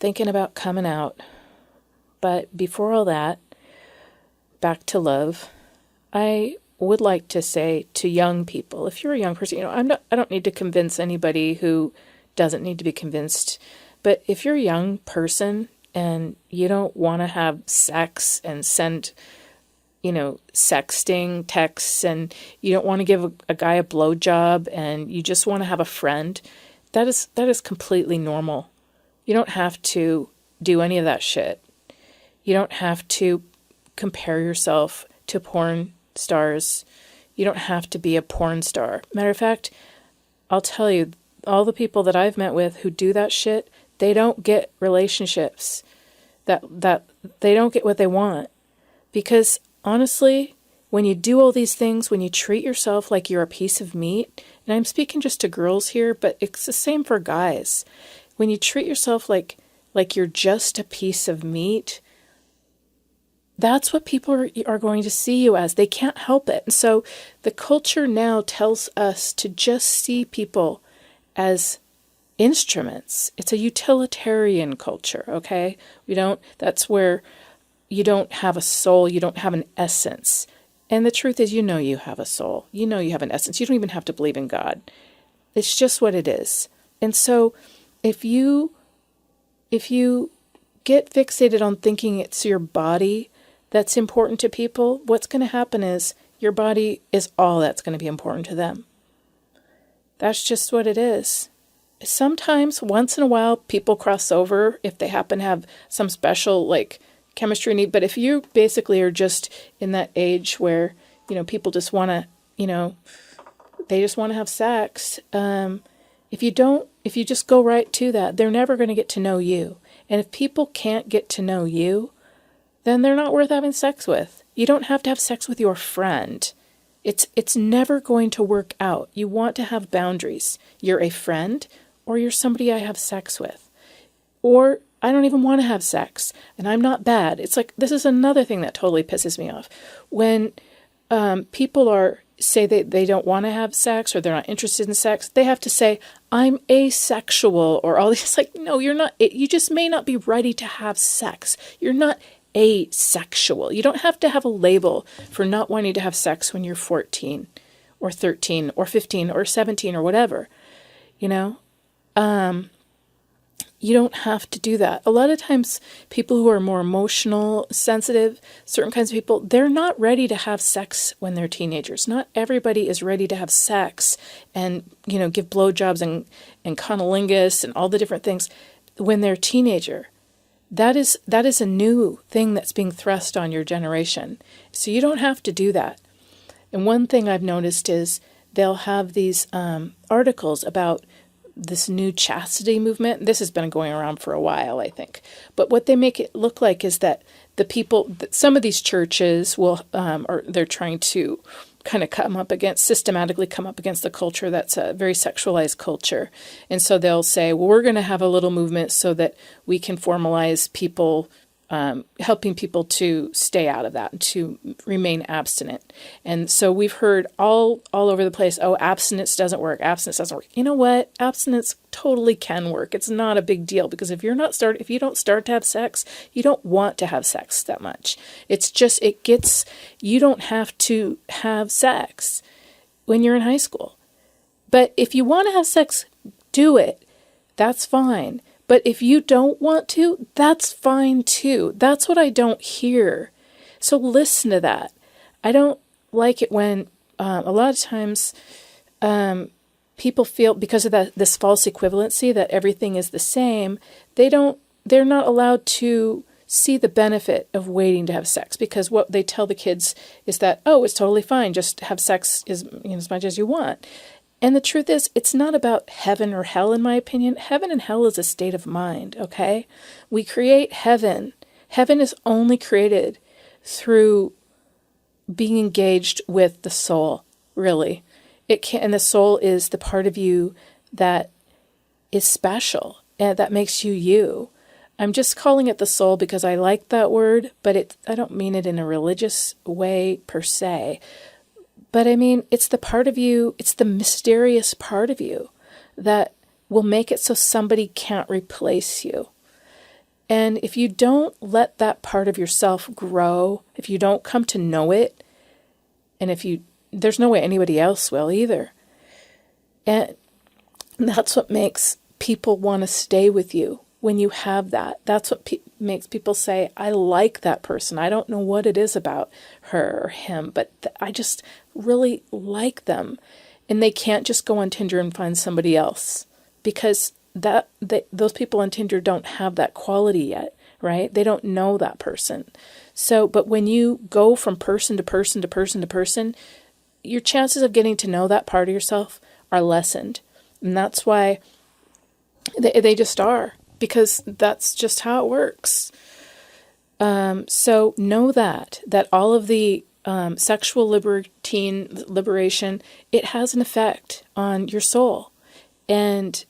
thinking about coming out. But before all that, back to love, I would like to say to young people, if you're a young person, I don't need to convince anybody who doesn't need to be convinced. But if you're a young person and you don't want to have sex and send, sexting texts, and you don't want to give a guy a blowjob and you just want to have a friend, that is completely normal. You don't have to do any of that shit. You don't have to compare yourself to porn stars. You don't have to be a porn star. Matter of fact, I'll tell you, all the people that I've met with who do that shit, they don't get relationships. That they don't get what they want. Because honestly, when you do all these things, when you treat yourself like you're a piece of meat, and I'm speaking just to girls here, but it's the same for guys. When you treat yourself like you're just a piece of meat, that's what people are going to see you as. They can't help it. And so the culture now tells us to just see people as instruments. It's a utilitarian culture, okay? That's where you don't have a soul, you don't have an essence. And the truth is, you have a soul. You have an essence. You don't even have to believe in God. It's just what it is. And so if you get fixated on thinking it's your body that's important to people, what's going to happen is your body is all that's going to be important to them. That's just what it is. Sometimes, once in a while, people cross over if they happen to have some special, chemistry need. But if you basically are just in that age where, people just want to, they just want to have sex, if you just go right to that, they're never going to get to know you. And if people can't get to know you, then they're not worth having sex with. You don't have to have sex with your friend. It's never going to work out. You want to have boundaries. You're a friend, or you're somebody I have sex with. Or I don't even want to have sex, and I'm not bad. It's like, this is another thing that totally pisses me off. When people say they don't want to have sex, or they're not interested in sex, they have to say, I'm asexual, or all these, no, you're not. You just may not be ready to have sex. You're not asexual. You don't have to have a label for not wanting to have sex when you're 14 or 13 or 15 or 17 or whatever. You don't have to do that. A lot of times people who are more emotional, sensitive, certain kinds of people, they're not ready to have sex when they're teenagers. Not everybody is ready to have sex and, give blowjobs and cunnilingus and all the different things. when they're a teenager. That is a new thing that's being thrust on your generation. So you don't have to do that. And one thing I've noticed is they'll have these articles about this new chastity movement. This has been going around for a while, I think. But what they make it look like is that the people, some of these churches will, or they're trying to kind of systematically come up against the culture that's a very sexualized culture. And so they'll say, well, we're going to have a little movement so that we can formalize people, helping people to stay out of that and to remain abstinent. And so we've heard all over the place, oh, abstinence doesn't work. Abstinence doesn't work. You know what? Abstinence totally can work. It's not a big deal, because if you don't start to have sex, you don't want to have sex that much. It's just, you don't have to have sex when you're in high school. But if you want to have sex, do it. That's fine. But if you don't want to, that's fine too. That's what I don't hear. So listen to that. I don't like it when a lot of times people feel, because of this false equivalency that everything is the same, they're not allowed to see the benefit of waiting to have sex, because what they tell the kids is that, oh, it's totally fine, just have sex as much as you want. And the truth is, it's not about heaven or hell, in my opinion. Heaven and hell is a state of mind, okay? We create heaven. Heaven is only created through being engaged with the soul, really. And the soul is the part of you that is special and that makes you you. I'm just calling it the soul because I like that word, but I don't mean it in a religious way per se. But I mean, it's the part of you, it's the mysterious part of you that will make it so somebody can't replace you. And if you don't let that part of yourself grow, if you don't come to know it, and there's no way anybody else will either. And that's what makes people want to stay with you when you have that. That's what makes people say, I like that person. I don't know what it is about her or him, but I just really like them. And they can't just go on Tinder and find somebody else, because those on Tinder don't have that quality yet, right? They don't know that person. So, but when you go from person to person to person to person, your chances of getting to know that part of yourself are lessened. And that's why they just are, because that's just how it works. So know that all of the sexual liberation, it has an effect on your soul. And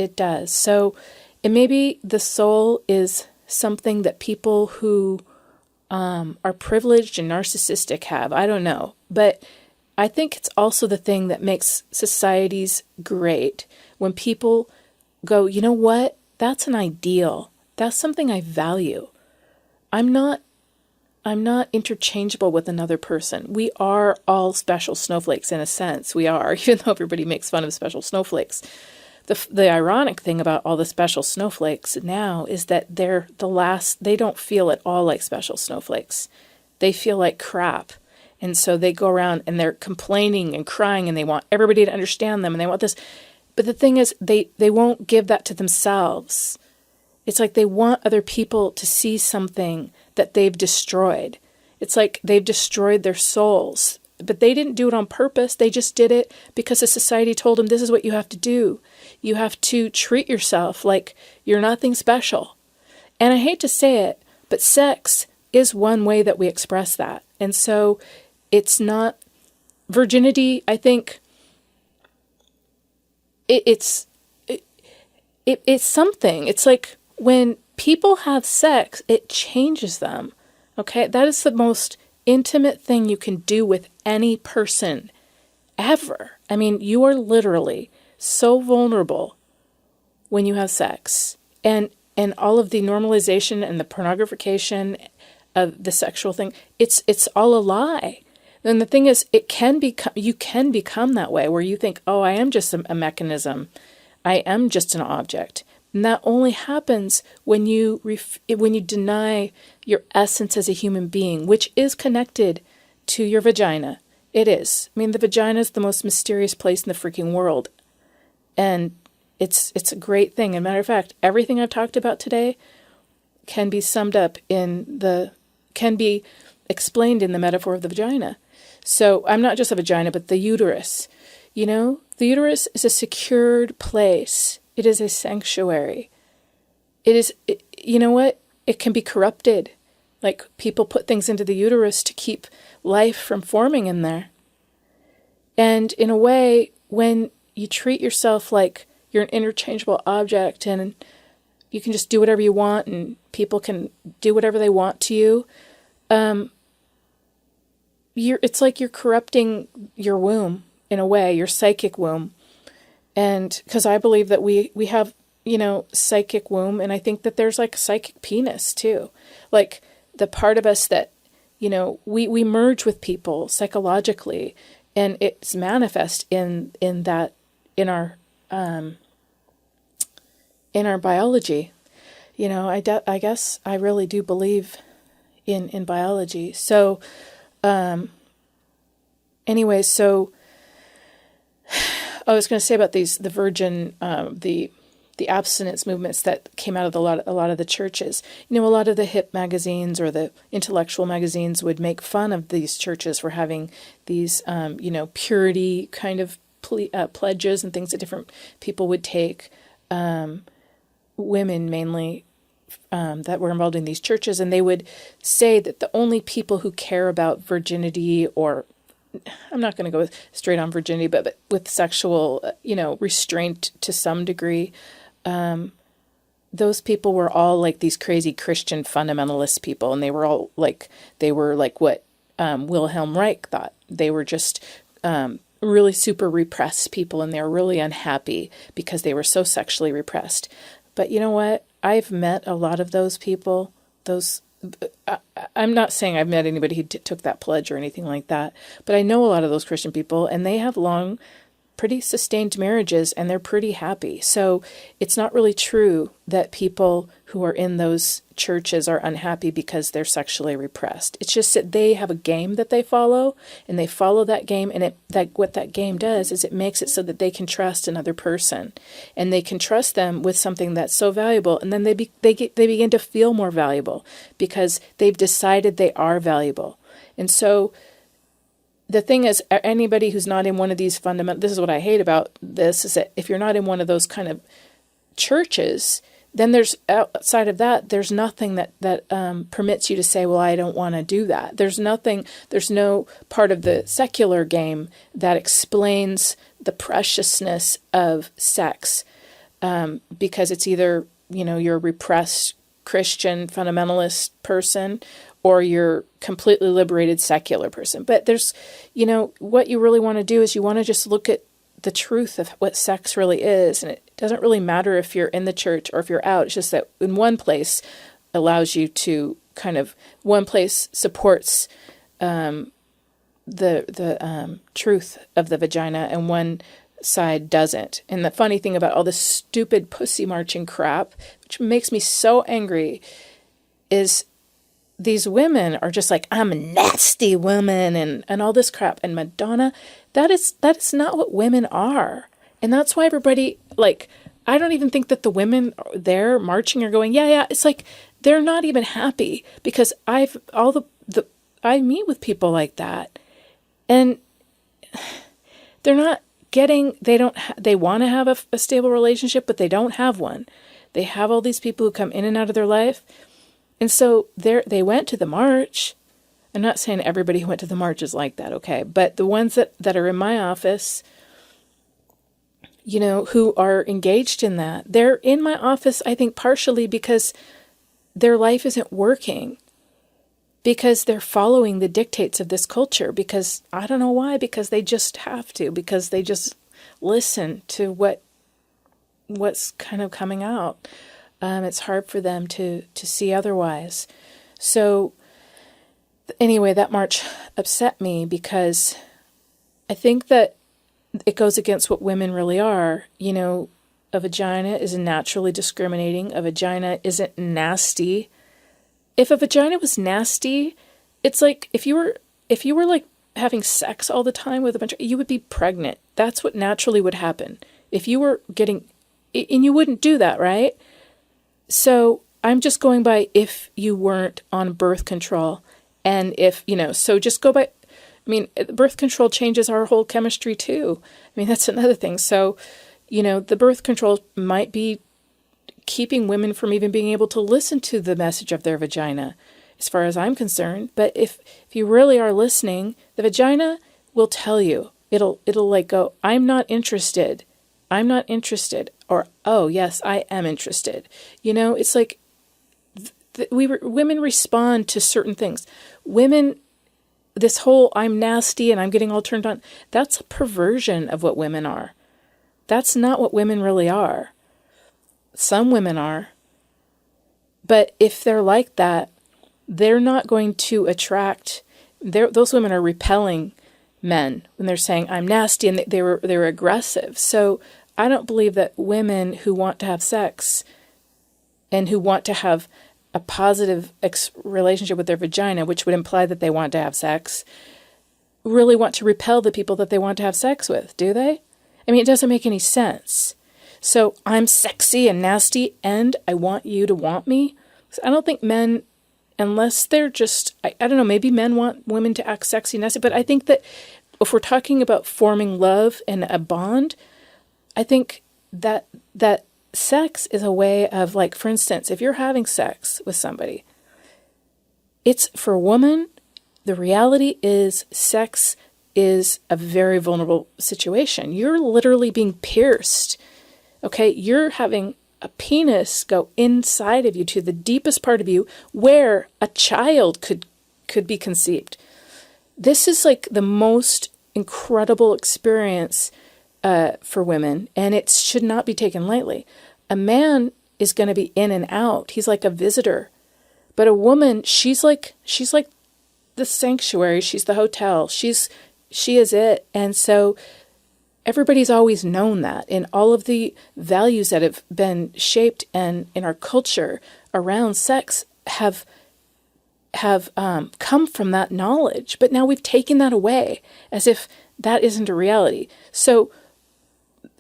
it does. So, and maybe the soul is something that people who are privileged and narcissistic have. I don't know. But I think it's also the thing that makes societies great. When people go, you know what? That's an ideal. That's something I value. I'm not interchangeable with another person. We are all special snowflakes in a sense. We are, even though everybody makes fun of special snowflakes. The ironic thing about all the special snowflakes now is that they don't feel at all like special snowflakes. They feel like crap. And so they go around and they're complaining and crying, and they want everybody to understand them, and they want this. But the thing is, they won't give that to themselves. It's like they want other people to see something that they've destroyed. It's like they've destroyed their souls. But they didn't do it on purpose. They just did it because the society told them this is what you have to do. You have to treat yourself like you're nothing special. And I hate to say it, but sex is one way that we express that. And so it's not virginity. I think it's something. It's like when people have sex, it changes them. Okay, that is the most intimate thing you can do with any person ever. I mean, you are literally so vulnerable when you have sex, and all of the normalization and the pornographication of the sexual thing, it's all a lie. And the thing is, you can become that way, where you think, oh, I am just a mechanism. I am just an object. And that only happens when you deny your essence as a human being, which is connected to your vagina. It is. I mean, the vagina is the most mysterious place in the freaking world. And it's a great thing. As a matter of fact, everything I've talked about today can be summed up can be explained in the metaphor of the vagina. So I'm not just a vagina, but the uterus. The uterus is a secured place. It is a sanctuary. You know what? It can be corrupted. Like, people put things into the uterus to keep life from forming in there. And in a way, when you treat yourself like you're an interchangeable object and you can just do whatever you want and people can do whatever they want to you, it's like you're corrupting your womb in a way, your psychic womb. And because I believe that we have, psychic womb, and I think that there's like a psychic penis too. Like, the part of us that, we merge with people psychologically, and it's manifest in our biology. I guess I really do believe in biology. So, anyway, so I was going to say about the virgin, the abstinence movements that came out of a lot of the churches. A lot of the hip magazines or the intellectual magazines would make fun of these churches for having these, purity kind of pledges and things that different people would take, women mainly, that were involved in these churches. And they would say that the only people who care about virginity, or I'm not going to go straight on virginity, but with sexual, restraint to some degree, those people were all like these crazy Christian fundamentalist people, and they were like what Wilhelm Reich thought. They were just really super repressed people, and they were really unhappy because they were so sexually repressed. But you know what? I've met a lot of those people. I'm not saying I've met anybody who took that pledge or anything like that, but I know a lot of those Christian people, and they have long, pretty sustained marriages, and they're pretty happy. So it's not really true that people who are in those churches are unhappy because they're sexually repressed. It's just that they have a game that they follow, and they follow that game, and what that game does is it makes it so that they can trust another person, and they can trust them with something that's so valuable, and then they begin to feel more valuable because they've decided they are valuable. And so the thing is, anybody who's not in one of these this is what I hate about this, is that if you're not in one of those kind of churches, then there's, outside of that, there's nothing that permits you to say, well, I don't want to do that. There's no part of the secular game that explains the preciousness of sex, because it's either, you're a repressed Christian fundamentalist person, or you're completely liberated secular person. But there's, what you really want to do is you want to just look at the truth of what sex really is. And it doesn't really matter if you're in the church or if you're out. It's just that in one place allows you to one place supports the truth of the vagina, and one side doesn't. And the funny thing about all this stupid pussy marching crap, which makes me so angry, is these women are just like, I'm a nasty woman and all this crap. And Madonna, that is not what women are. And that's why everybody, like, I don't even think that the women there marching are going, yeah. It's like, they're not even happy, because I meet with people like that, and they're not getting, they want to have a stable relationship, but they don't have one. They have all these people who come in and out of their life. And so they went to the march. I'm not saying everybody who went to the march is like that, okay? But the ones that are in my office, who are engaged in that, they're in my office, I think, partially because their life isn't working, because they're following the dictates of this culture, because I don't know why, because they just have to, because they just listen to what's kind of coming out. It's hard for them to see otherwise. So anyway, that march upset me, because I think that it goes against what women really are. A vagina isn't naturally discriminating. A vagina isn't nasty. If a vagina was nasty, it's like if you were like having sex all the time with a bunch of, you would be pregnant. That's what naturally would happen. If you were getting, and you wouldn't do that, right? So I'm just going by if you weren't on birth control. And if, so just go by, birth control changes our whole chemistry too. That's another thing. So, the birth control might be keeping women from even being able to listen to the message of their vagina, as far as I'm concerned. But if you really are listening, the vagina will tell you. It'll like go, I'm not interested. I'm not interested. Or, oh, yes, I am interested. It's like women respond to certain things. Women, this whole I'm nasty and I'm getting all turned on, that's a perversion of what women are. That's not what women really are. Some women are. But if they're like that, they're not going to attract, those women are repelling men when they're saying, I'm nasty, and they were aggressive. So I don't believe that women who want to have sex and who want to have a positive relationship with their vagina, which would imply that they want to have sex, really want to repel the people that they want to have sex with, do they? It doesn't make any sense. So I'm sexy and nasty and I want you to want me. I don't think men, unless they're just, I don't know, maybe men want women to act sexy and nasty, but I think that if we're talking about forming love and a bond, I think that sex is a way of, like, for instance, if you're having sex with somebody, it's for a woman, the reality is sex is a very vulnerable situation. You're literally being pierced. Okay, you're having a penis go inside of you to the deepest part of you where a child could be conceived. This is like the most incredible experience for women, and it should not be taken lightly. A man is going to be in and out. He's like a visitor. But a woman, she's like the sanctuary. She's the hotel. She is it. And so everybody's always known that, and all of the values that have been shaped and in our culture around sex have come from that knowledge. But now we've taken that away as if that isn't a reality. So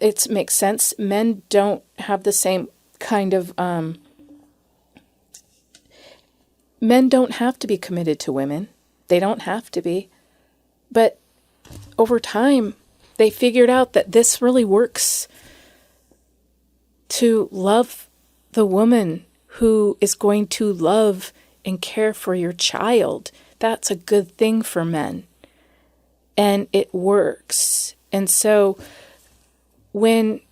it makes sense. Men don't have the same kind of, men don't have to be committed to women. They don't have to be. But over time, they figured out that this really works to love the woman who is going to love and care for your child. That's a good thing for men. And it works. And so when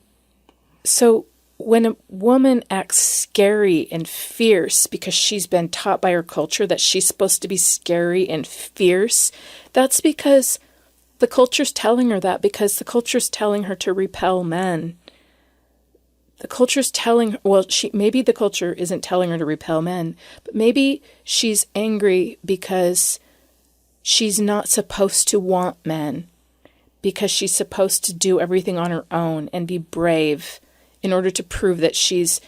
a woman acts scary and fierce because she's been taught by her culture that she's supposed to be scary and fierce, that's because the culture's telling her that, because the culture's telling her to repel men. The culture's telling, maybe the culture isn't telling her to repel men, but maybe she's angry because she's not supposed to want men, because she's supposed to do everything on her own and be brave in order to prove that she's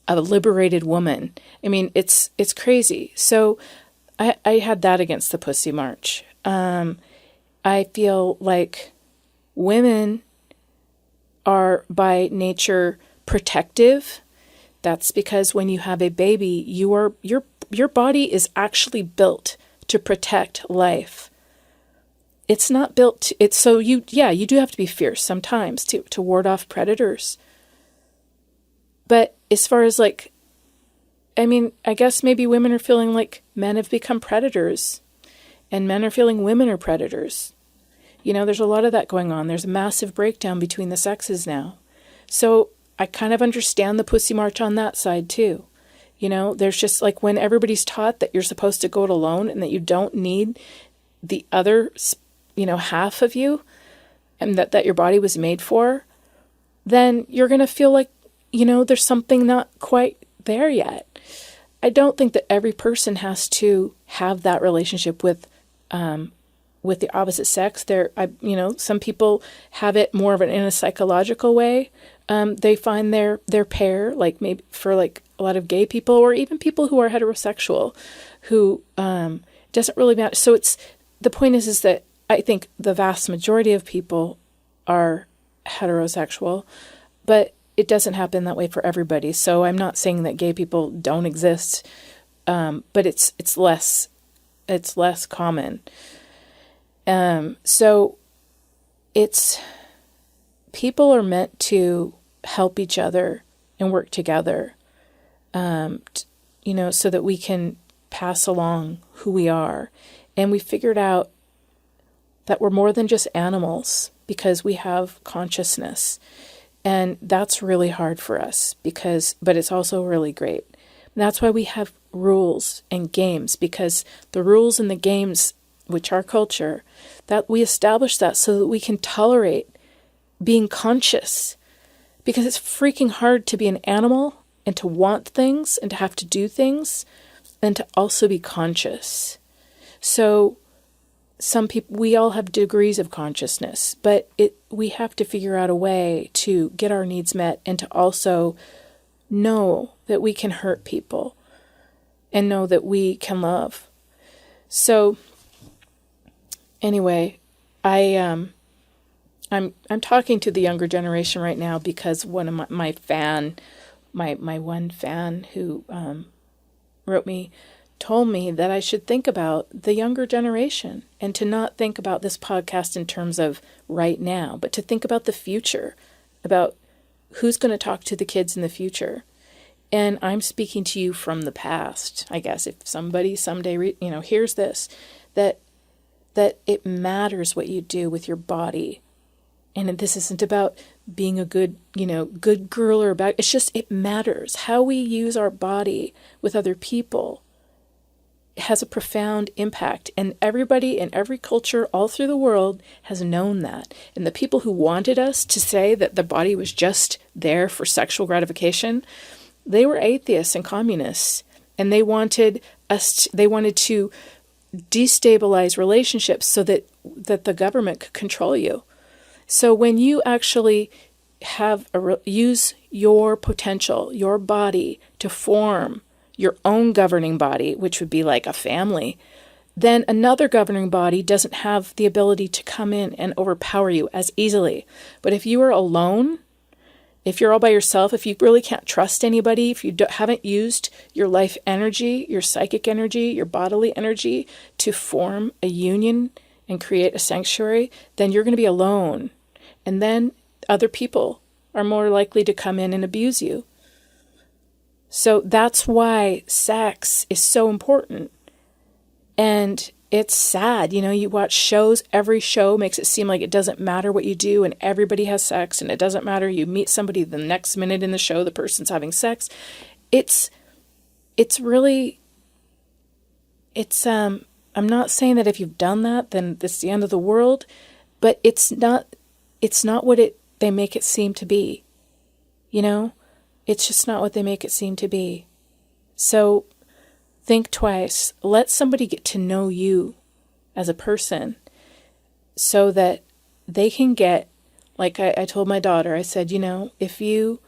a liberated woman. It's crazy. So I had that against the Pussy March. I feel like women are by nature protective. That's because when you have a baby, your body is actually built to protect life. It's not built you do have to be fierce sometimes to ward off predators. But as far as I guess maybe women are feeling like men have become predators. And men are feeling women are predators. There's a lot of that going on. There's a massive breakdown between the sexes now. So I kind of understand the Pussy March on that side too. There's just like when everybody's taught that you're supposed to go it alone and that you don't need the other, half of you, and that your body was made for, then you're going to feel like, there's something not quite there yet. I don't think that every person has to have that relationship with the opposite sex. Some people have it more of in a psychological way. They find their pair, like maybe for like a lot of gay people or even people who are heterosexual, who doesn't really matter. So the point is that I think the vast majority of people are heterosexual, but it doesn't happen that way for everybody. So I'm not saying that gay people don't exist, but it's less common. So it's, people are meant to help each other and work together, so that we can pass along who we are. And we figured out that we're more than just animals because we have consciousness. And that's really hard for us but it's also really great. And that's why we have rules and games, because the rules and the games, which are culture, that we establish that so that we can tolerate being conscious, because it's freaking hard to be an animal and to want things and to have to do things and to also be conscious. So some people, we all have degrees of consciousness, but we have to figure out a way to get our needs met and to also know that we can hurt people and know that we can love. So anyway, I'm talking to the younger generation right now because one of my one fan who wrote me told me that I should think about the younger generation and to not think about this podcast in terms of right now, but to think about the future, about who's going to talk to the kids in the future. And I'm speaking to you from the past, I guess, if somebody someday hears this, that it matters what you do with your body. And this isn't about being a good girl or bad. It's just, it matters. How we use our body with other people has a profound impact. And everybody in every culture all through the world has known that. And the people who wanted us to say that the body was just there for sexual gratification, they were atheists and communists. And they wanted to destabilize relationships so that the government could control you. So when you actually use your potential, your body, to form your own governing body, which would be like a family, then another governing body doesn't have the ability to come in and overpower you as easily. But if you are alone, if you're all by yourself, if you really can't trust anybody, if you haven't used your life energy, your psychic energy, your bodily energy to form a union and create a sanctuary, then you're going to be alone. And then other people are more likely to come in and abuse you. So that's why sex is so important. And it's sad. You watch shows, every show makes it seem like it doesn't matter what you do and everybody has sex and it doesn't matter. You meet somebody the next minute in the show, the person's having sex. I'm not saying that if you've done that, then it's the end of the world, but it's not what they make it seem to be. It's just not what they make it seem to be. So think twice. Let somebody get to know you as a person so that they can get, like I told my daughter, I said, if you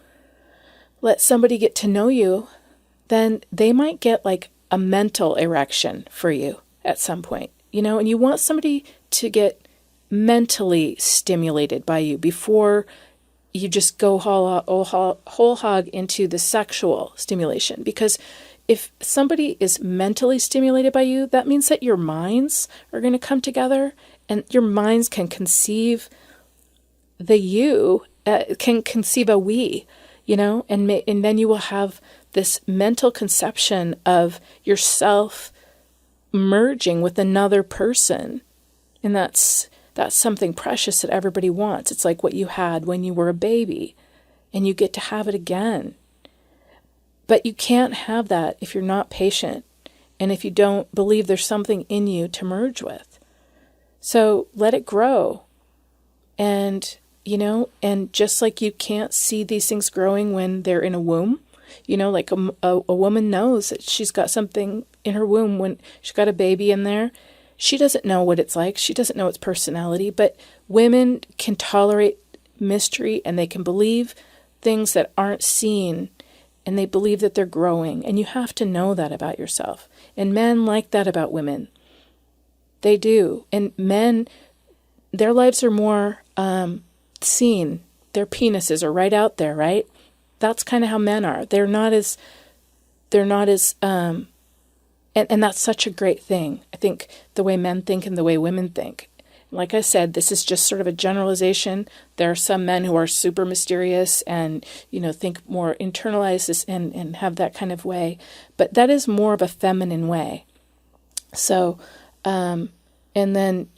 let somebody get to know you, then they might get like a mental erection for you at some point, and you want somebody to get mentally stimulated by you before you just go whole hog into the sexual stimulation. Because if somebody is mentally stimulated by you, that means that your minds are going to come together and your minds can conceive can conceive a we, and then you will have this mental conception of yourself merging with another person. And that's something precious that everybody wants. It's like what you had when you were a baby, and you get to have it again. But you can't have that if you're not patient, and if you don't believe there's something in you to merge with. So let it grow. And, and just like you can't see these things growing when they're in a womb, like a woman knows that she's got something in her womb when she's got a baby in there. She doesn't know what it's like. She doesn't know its personality, but women can tolerate mystery and they can believe things that aren't seen, and they believe that they're growing. And you have to know that about yourself. And men like that about women. They do. And men their lives are more seen. Their penises are right out there, right? That's kind of how men are. They're not as, and that's such a great thing. I think the way men think and the way women think. Like I said, this is just sort of a generalization. There are some men who are super mysterious and, think more internalized this and have that kind of way. But that is more of a feminine way. So, and then,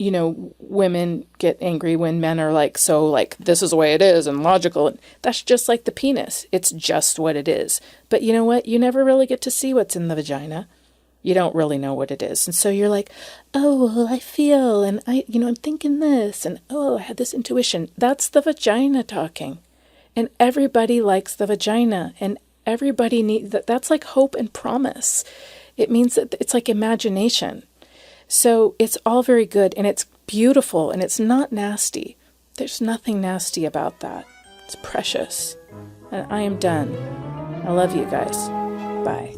women get angry when men are like, so like, this is the way it is and logical. That's just like the penis. It's just what it is. But you know what? You never really get to see what's in the vagina. You don't really know what it is. And so you're like, oh, well, I feel, and I'm thinking this, and oh, I had this intuition. That's the vagina talking. And everybody likes the vagina, and everybody needs that. That's like hope and promise. It means that it's like imagination. So it's all very good, and it's beautiful, and it's not nasty. There's nothing nasty about that. It's precious. And I am done. I love you guys. Bye.